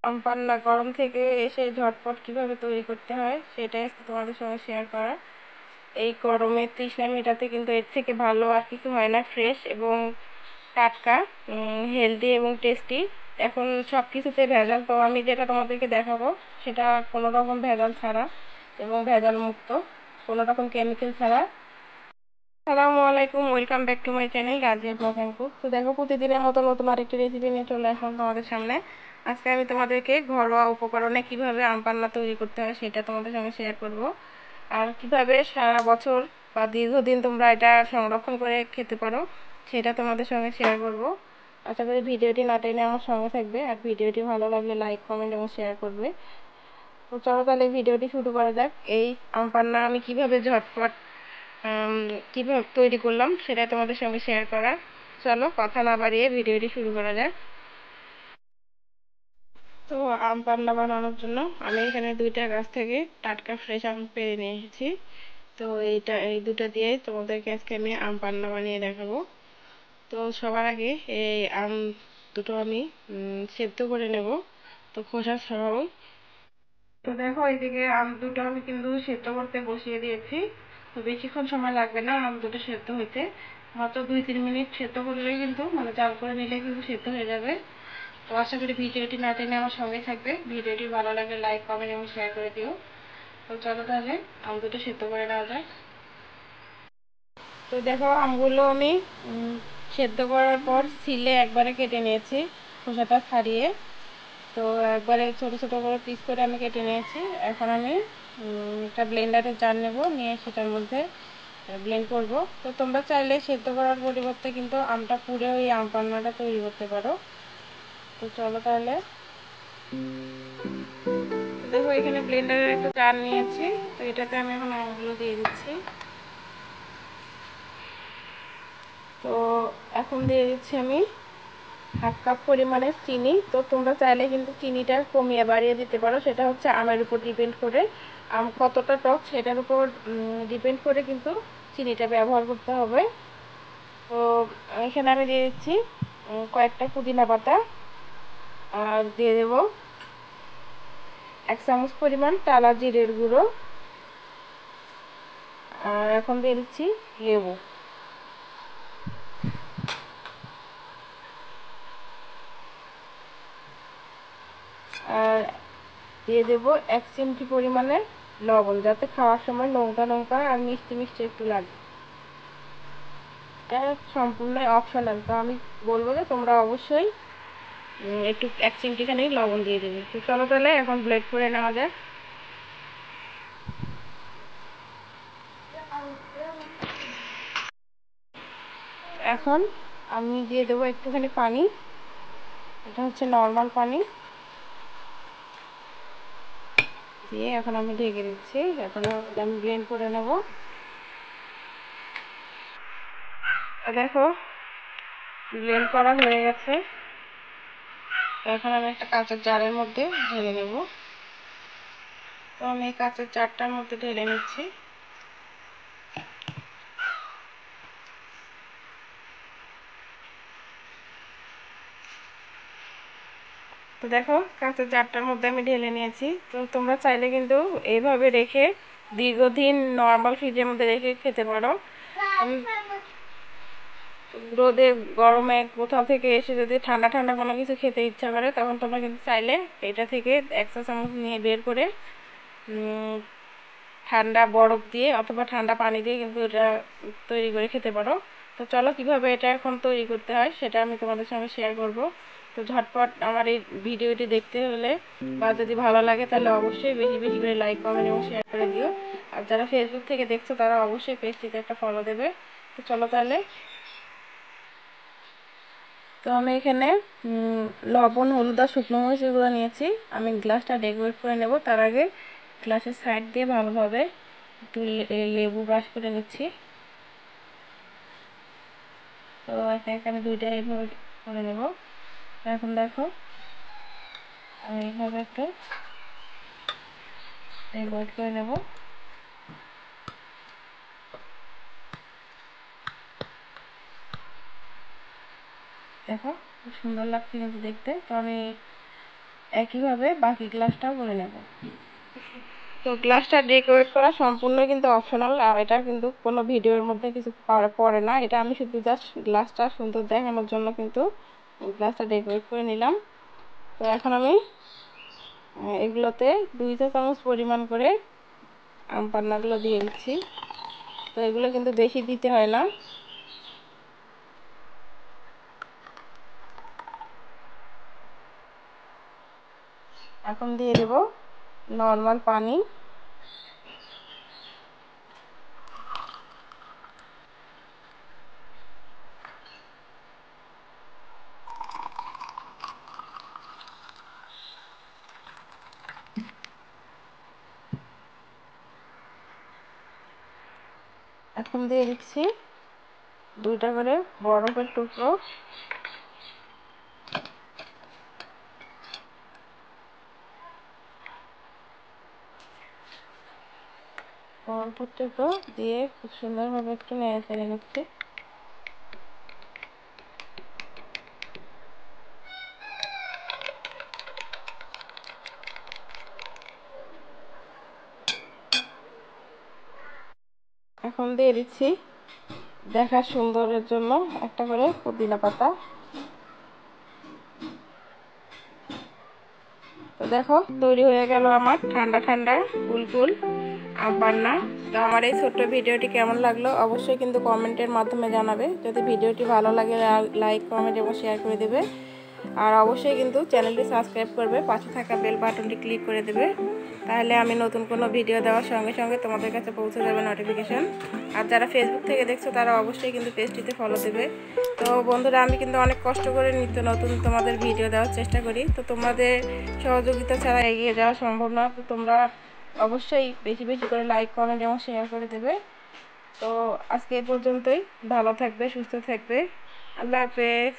আম পান্না গরম থেকে এসে ঝটপট কিভাবে তৈরি করতে হয় সেটাই তোমাদের সঙ্গে শেয়ার করা। এই গরমে তৃষ্ণা মেটাতে কিন্তু এর থেকে ভালো আর কিছু হয় না। ফ্রেশ এবং টাটকা, হেলদি এবং টেস্টি। এখন সব কিছুতে ভেজাল, তো আমি যেটা তোমাদেরকে দেখাবো সেটা কোনো রকম ভেজাল ছাড়া এবং ভেজাল মুক্ত, কোনো রকম কেমিক্যাল ছাড়া। আসসালামু আলাইকুম, welcome back to my channel Gazia blog and cook. তো দেখো, প্রতিদিনের মতো নতুন আরেকটি রেসিপি নিয়ে চলে আসলাম তোমাদের সামনে। আজকে আমি তোমাদেরকে ঘরোয়া উপকরণে কিভাবে আম পান্না তৈরি করতে হয় সেটা তোমাদের সঙ্গে শেয়ার করব। আর কিভাবে সারা বছর বা দীর্ঘদিন তোমরা এটা সংরক্ষণ করে খেতে পারো সেটা তোমাদের সঙ্গে শেয়ার করব। আশা করি ভিডিওটি না টেনে আমার সঙ্গে থাকবে, আর ভিডিওটি ভালো লাগলে লাইক, কমেন্ট এবং শেয়ার করবে। তো চলো তাহলে ভিডিওটি শুরু করা যাক। এই আম পান্না আমি কিভাবে ঝটপট কীভাবে তৈরি করলাম সেটা তোমাদের সঙ্গে শেয়ার করা। চলো কথা না বাড়িয়ে ভিডিওটি শুরু করা যাক। তো আম পান্না বানানোর জন্য আমি এখানে দুইটা গাছ থেকে টাটকা ফ্রেশ আম পেড়ে নিয়ে এসেছি। তো এই দুটো দিয়েই তোমাদেরকে আজকে আমি আম পান্না বানিয়ে দেখাবো। তো সবার আগে এই আম দুটো আমি সেদ্ধ করে নেব, তো খোসা ছাড়াও। তো দেখো, এইদিকে আম দুটো আমি কিন্তু সেদ্ধ করতে বসিয়ে দিয়েছি। তো বেশিক্ষণ সময় লাগবে না আম দুটো সেদ্ধ হইতে, মাত্র 2-3 মিনিট সেদ্ধ করলেই কিন্তু, মানে জাল করে নিলে কিন্তু সেদ্ধ হয়ে যাবে। তো আশা করি ভিডিওটি না টেনে আমার সঙ্গে থাকবে। ভিডিওটি ভালো লাগলে লাইক, কমেন্ট এবং শেয়ার করে দিও। তো চলো তাহলে আম দুটো সেদ্ধ করে নেওয়া যায়। তো দেখো, আমগুলো আমি সেদ্ধ করার পর ছিলে একবারে কেটে নিয়েছি, খোসাটা ছাড়িয়ে। তো একবারে ছোট ছোট করে পিস করে আমি কেটে নিয়েছি। এখন আমি একটা ব্লেন্ডারে জার নেব, নিয়ে সেটার মধ্যে ব্লেন্ড করব। তো তোমরা চাইলে সেদ্ধ করার পরিবর্তে কিন্তু আমটা পুড়ে ওই আম পান্নাটা তৈরি করতে পারো। তো চলো তাহলে। দেখো, এখানে ব্লেন্ডারের একটা জার নিয়েছি, তো এটাতে আমি এখন আমগুলো দিয়ে দিচ্ছি। তো এখন দিয়ে দিচ্ছি আমি 1/2 কাপ পরিমাণে চিনি। তো তোমরা চাইলে কিন্তু চিনিটা কমিয়ে বাড়িয়ে দিতে পারো, সেটা হচ্ছে আমের উপর ডিপেন্ড করে। আম কতটা টক সেটার উপর ডিপেন্ড করে কিন্তু চিনিটা ব্যবহার করতে হবে। তো এখানে আমি দিয়ে দিচ্ছি কয়েকটা পুদিনা পাতা, আর দিয়ে দেব 1 চামচ পরিমাণ টালা জিরের গুঁড়ো, আর এখন দিয়ে দিচ্ছি লেবু। আর দিয়ে দেব 1 চিমটি পরিমাণে লবণ, যাতে খাওয়ার সময় নৌকা নৌকা আর মিষ্টি মিষ্টি একটু লাগে। এটা সম্পূর্ণ অপশনাল, তো আমি বলবো যে তোমরা অবশ্যই একটু 1 চিমটিখানি লবণ দিয়ে দেবে। তো চলো তাহলে এখন ব্লেন্ড করে নেওয়া যায়। এখন আমি দিয়ে দেবো একটুখানি পানি, এটা হচ্ছে নর্মাল পানি, দিয়ে এখন আমি ঢেকে দিচ্ছি। এখন আমি ব্লেন্ড করে নেব। দেখো, ব্লেন্ড করা হয়ে গেছে। এখন আমি একটা কাঁচের জারের মধ্যে ঢেলে নেব। তো আমি এই কাঁচের জারটার মধ্যে ঢেলে নিচ্ছি। তো দেখো, কাঁচের জারটার মধ্যে আমি ঢেলে নিয়েছি। তো তোমরা চাইলে কিন্তু এইভাবে রেখে দীর্ঘদিন নর্মাল ফ্রিজের মধ্যে রেখে খেতে পারো। রোদে গরমে কোথাও থেকে এসে যদি ঠান্ডা ঠান্ডা কোনো কিছু খেতে ইচ্ছা করে, তখন তোমরা কিন্তু চাইলে এটা থেকে 1 চা চামচ নিয়ে বের করে ঠান্ডা বরফ দিয়ে অথবা ঠান্ডা পানি দিয়ে কিন্তু এটা তৈরি করে খেতে পারো। তো চলো কিভাবে এটা এখন তৈরি করতে হয় সেটা আমি তোমাদের সঙ্গে শেয়ার করব। তো ঝটপট আমার এই ভিডিওটি দেখতে হলে বা যদি ভালো লাগে তাহলে অবশ্যই বেশি বেশি করে লাইক, কমেন্ট এবং শেয়ার করে দিও। আর যারা ফেসবুক থেকে দেখছো তারা অবশ্যই পেজটিতে একটা ফলো দেবে। তো চলো তাহলে। তো আমি এখানে লবণ, হলুদ আর শুকনো মরিচ এগুলো নিয়েছি। আমি গ্লাসটা ডেকোরেট করে নেব, তার আগে গ্লাসের সাইড দিয়ে ভালোভাবে একটু লেবু ব্রাশ করে নিচ্ছি। তো একে আমি দুইটা এইভাবে করে নেব। এখন দেখো, আমি এইভাবে একটু ডেকোরেট করে নেব। দেখো, খুব সুন্দর লাগছে কিন্তু দেখতে। তো আমি একইভাবে বাকি গ্লাসটাও করে নেব। তো গ্লাসটা ডেকোরেট করা সম্পূর্ণ কিন্তু অপশনাল, আর এটা কিন্তু কোনো ভিডিওর মধ্যে কিছু পড়ে না। এটা আমি শুধু জাস্ট গ্লাসটা সুন্দর দেখানোর জন্য কিন্তু গ্লাসটা ডেকোরেট করে নিলাম। তো এখন আমি এগুলোতে 2 চা চামচ পরিমাণ করে আম পান্নাগুলো দিয়ে দিচ্ছি। তো এগুলো কিন্তু বেশি দিতে হয় না। এখন দিয়ে দেব নর্মাল পানি। এখন দিয়ে দিচ্ছি 2টা করে বরফের টুকরো। বরফের টুকরো দিয়ে খুব সুন্দরভাবে একটু নেড়ে চেড়ে নিচ্ছি। এখন দিয়ে দিচ্ছি দেখার সুন্দরের জন্য একটা করে পুদিনা পাতা। তো দেখো তৈরি হয়ে গেল আমার ঠান্ডা ঠান্ডা কুলকুল আম পান্না। তো আমার এই ছোট্ট ভিডিওটি কেমন লাগলো অবশ্যই কিন্তু কমেন্টের মাধ্যমে জানাবে। যদি ভিডিওটি ভালো লাগে লাইক কমেন্ট এবং শেয়ার করে দেবে। আর অবশ্যই কিন্তু চ্যানেলটি সাবস্ক্রাইব করবে, পাশে থাকা বেল বাটনটি ক্লিক করে দেবে। তাহলে আমি নতুন কোনো ভিডিও দেওয়ার সঙ্গে সঙ্গে তোমাদের কাছে পৌঁছে যাবে নোটিফিকেশান। আর যারা ফেসবুক থেকে দেখছো তারা অবশ্যই কিন্তু পেজটিতে ফলো দেবে। তো বন্ধুরা, আমি কিন্তু অনেক কষ্ট করে নিত্য নতুন তোমাদের ভিডিও দেওয়ার চেষ্টা করি। তো তোমাদের সহযোগিতা ছাড়া এগিয়ে যাওয়া সম্ভব না। তো তোমরা অবশ্যই বেশি বেশি করে লাইক কমেন্ট এবং শেয়ার করে দেবে। তো আজকে এই পর্যন্তই। ভালো থাকবে, সুস্থ থাকবে। আল্লাহ হাফেজ।